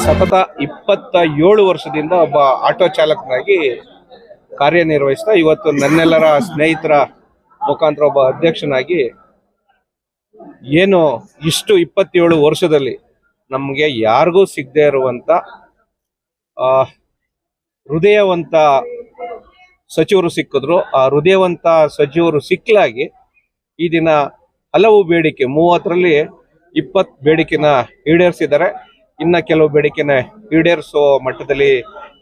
ಸತತ 27 ವರ್ಷದಿಂದ ಒಬ್ಬ ಆಟೋ ಚಾಲಕನಾಗಿ ಕಾರ್ಯನಿರ್ವಹಿಸ್ತಾ ಇವತ್ತು ನನ್ನೆಲ್ಲರ ಸ್ನೇಹಿತರ ಮುಖಾಂತರ ಒಬ್ಬ ಅಧ್ಯಕ್ಷನಾಗಿ ಏನು ಇಷ್ಟು 27 ವರ್ಷದಲ್ಲಿ ನಮಗೆ ಯಾರಿಗೂ ಸಿಗದೆ ಇರುವಂತ ಹೃದಯವಂತ ಸಚಿವರು ಸಿಕ್ಕಿದ್ರು. ಆ ಹೃದಯವಂತ ಸಚಿವರು ಸಿಕ್ಕಲಾಗಿ ಈ ದಿನ ಹಲವು ಬೇಡಿಕೆ 30ರಲ್ಲಿ 20 ಬೇಡಿಕೆನ ಈಡೇರಿಸಿದ್ದಾರೆ. ಇನ್ನ ಕೆಲವು ಬೇಡಿಕೆನ ಈಡೇರಿಸೋ ಮಟ್ಟದಲ್ಲಿ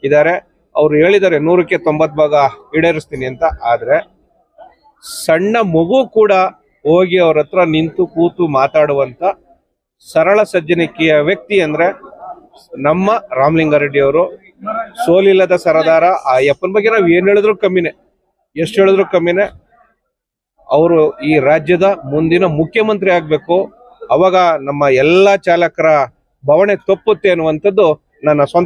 ಇದ್ದಾರೆ. ಅವರು ಹೇಳಿದ್ದಾರೆ 100ಕ್ಕೆ 90 ಭಾಗ ಈಡೇರಿಸ್ತೀನಿ ಅಂತ. ಆದ್ರೆ ಸಣ್ಣ ಮಗು ಕೂಡ ಹೋಗಿ ಅವ್ರ ಹತ್ರ ನಿಂತು ಕೂತು ಮಾತಾಡುವಂತ ಸರಳ ಸಜ್ಜನಿಕೆಯ ವ್ಯಕ್ತಿ ಅಂದ್ರೆ ನಮ್ಮ ರಾಮಲಿಂಗಾರೆಡ್ಡಿ ಅವರು. ಸೋಲಿಲ್ಲದ ಸರದಾರ. ಆ ಯಪ್ಪನ ಬಗ್ಗೆ ನಾವು ಏನ್ ಹೇಳಿದ್ರು ಕಮ್ಮಿನೇ, ಎಷ್ಟು ಹೇಳಿದ್ರು ಕಮ್ಮಿನೇ. ಅವರು ಈ ರಾಜ್ಯದ ಮುಂದಿನ ಮುಖ್ಯಮಂತ್ರಿ ಆಗ್ಬೇಕು. ಅವಾಗ ನಮ್ಮ ಎಲ್ಲಾ ಚಾಲಕರ ಬವಣೆ ತಪ್ಪುತ್ತೆ ಅನ್ನುವಂಥದ್ದು ನನ್ನ ಸ್ವಂತ